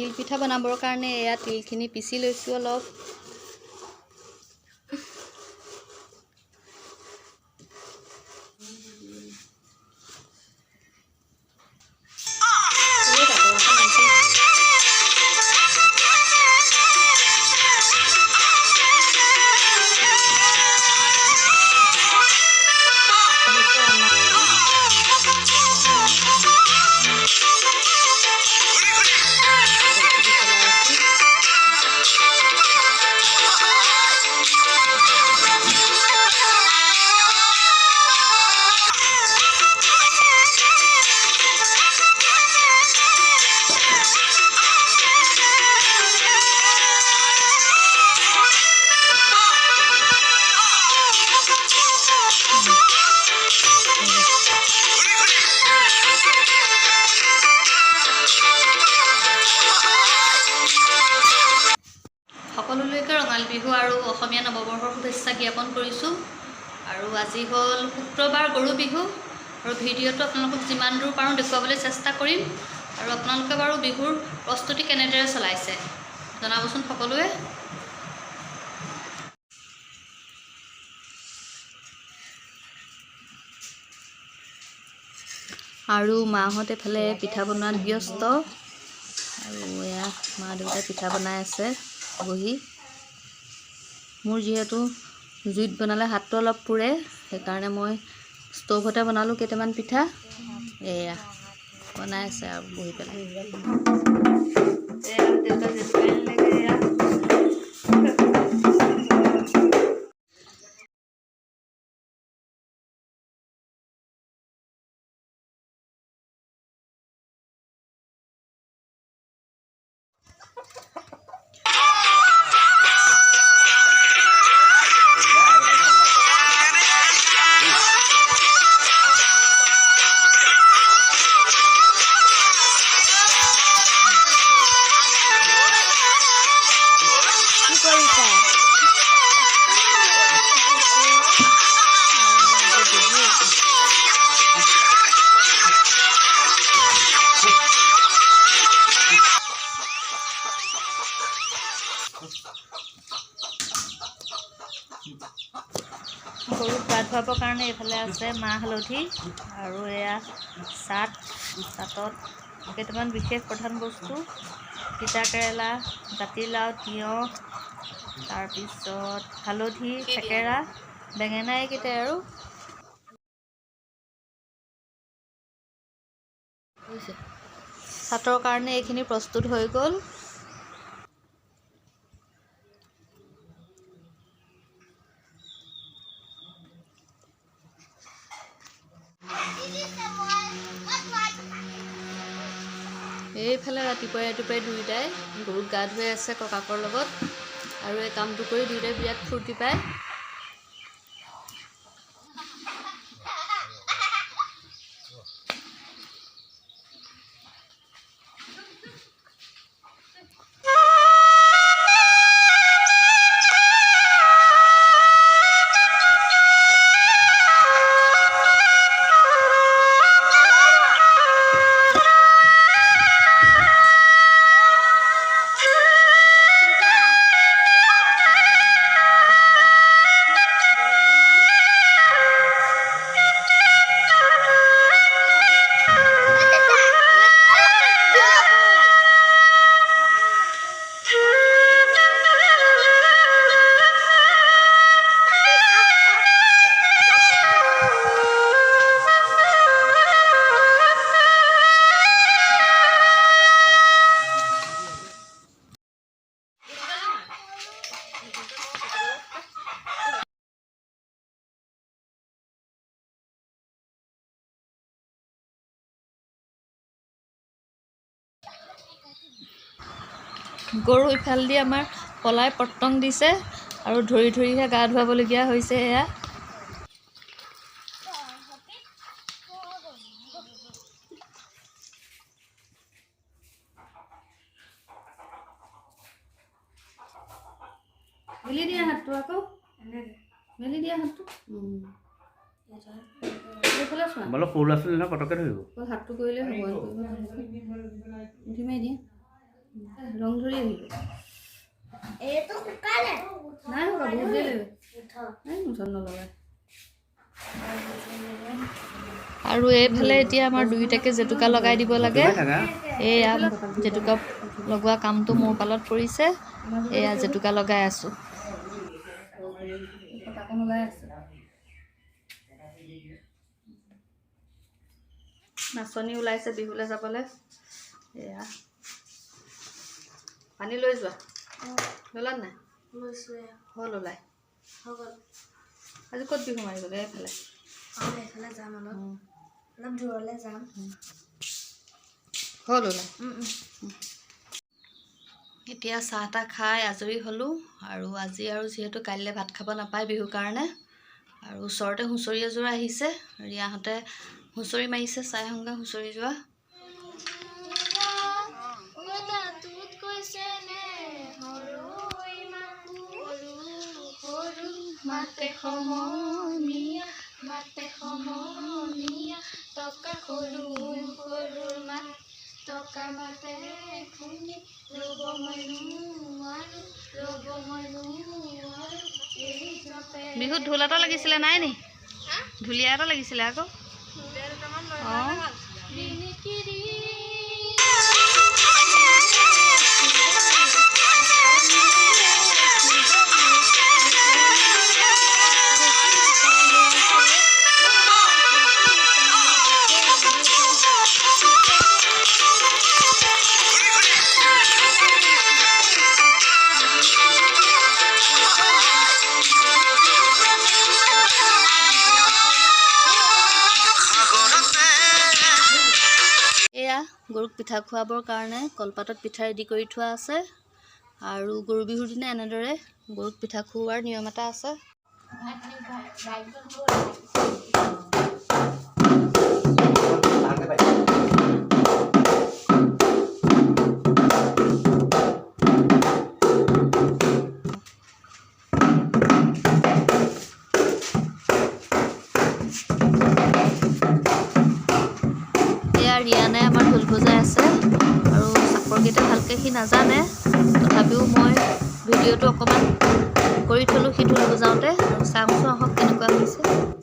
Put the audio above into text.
তিল পিঠা বনাবৰ কাৰণে এয়া তিলখিনি পিচি লৈছোঁ অলপ। সকলোলৈকে ৰঙালী বিহু আৰু অসমীয়া নৱবৰ্ষৰ শুভেচ্ছা জ্ঞাপন কৰিছোঁ। আৰু আজি হ'ল শুক্ৰবাৰ গৰু বিহু, আৰু ভিডিঅ'টো আপোনালোকক যিমান দূৰ পাৰোঁ দেখুৱাবলৈ চেষ্টা কৰিম। আৰু আপোনালোকে বাৰু বিহুৰ প্ৰস্তুতি কেনেদৰে চলাইছে জনাবচোন সকলোৱে। আৰু মাহঁত এফালে পিঠা বনোৱাত ব্যস্ত, আৰু এয়া মা দেউতাই পিঠা বনাই আছে বহি। মোৰ যিহেতু জুইত বনালে হাতটো অলপ পুৰে, সেইকাৰণে মই ষ্ট'ভতে বনালোঁ কেইটামান পিঠা। এয়া বনাই আছে আৰু বহি পেলাই। গৰুক গা ধুৱাবৰ কাৰণে এইফালে আছে মাহ হালধি, আৰু এয়া চাটত কেইটামান বিশেষ প্ৰধান বস্তু, তিতা কেৰেলা, জাতিলাও, তিয়ঁহ, তাৰপিছত হালধি, থেকেৰা, বেঙেনা, এইকেইটাই আৰু চাটৰ কাৰণে এইখিনি প্ৰস্তুত হৈ গ'ল। এইফালে ৰাতিপুৱাই দুয়োটাই গৰুক গা ধুৱাই আছে ককাকৰ লগত, আৰু এই কামটো কৰি দুয়োটাই বিৰাট ফূৰ্তি পায়। গৰু ইফালেদি আমাৰ পলাই পটং দিছে, আৰু ধৰি ধৰিহে গা ধুৱাবলগীয়া হৈছে। এয়া মেলি দিয়া হাতটো, আকৌ মেলি দিয়া হাতটো। বলো সৰু ল'ৰা ছোৱালী না পটকে ধৰিব। হাতটো কৰিলে হ'ব। উঠি মাৰি দিয়া। ৰং ধৰি আহিব এইটো শুকালে নাই শুকা বহুত দেৰি লাগিব এই মুঠত নলগাই আৰু এইফালে এতিয়া আমাৰ দুইটাকে জেতুকা লগাই দিব লাগে এয়া জেতুকা লগোৱা কামটো মোৰ পালত পৰিছে এয়া জেতুকা লগাই আছোঁ নাচনি ওলাইছে বিহুলৈ যাবলৈ এয়া পানী লৈ যোৱা ল'লা নাই হ'ল ওলাই আজি ক'ত বিহু মাৰিবগৈ এইফালে এইফালে যাম অলপ দূৰলৈ যাম হ'ল ওলাই এতিয়া চাহ তাহ খাই আজৰি হ'লোঁ আৰু আজি আৰু যিহেতু কাইলৈ ভাত খাব নাপায় বিহুৰ কাৰণে আৰু ওচৰতে হুঁচৰি এযোৰা আহিছে ৰিয়াহঁতে হুঁচৰি মাৰিছে চাই সংগা হুঁচৰি যোৱা মাতে সমনীয়া টকা সৰু মাত টকা মাতে শুনি ৰ'ব মই বিহুত ঢোল এটা লাগিছিলে নাই নি ঢুলীয়া এটা লাগিছিলে আকৌ অঁ এয়া গৰুক পিঠা খুৱাবৰ কাৰণে কলপাতত পিঠা ৰেডি কৰি থোৱা আছে আৰু গৰু বিহুৰ দিনা এনেদৰে গৰুক পিঠা খুওৱাৰ নিয়ম এটা আছে ৰিয়ানে আমাৰ ঢোল বজাই আছে আৰু চাপৰকেইটা ভালকৈ সি নাজানে তথাপিও মই ভিডিঅ'টো অকণমান কৰি থলোঁ সি ঢোল বজাওঁতে আৰু চাওঁচোন আহক কেনেকুৱা হৈছে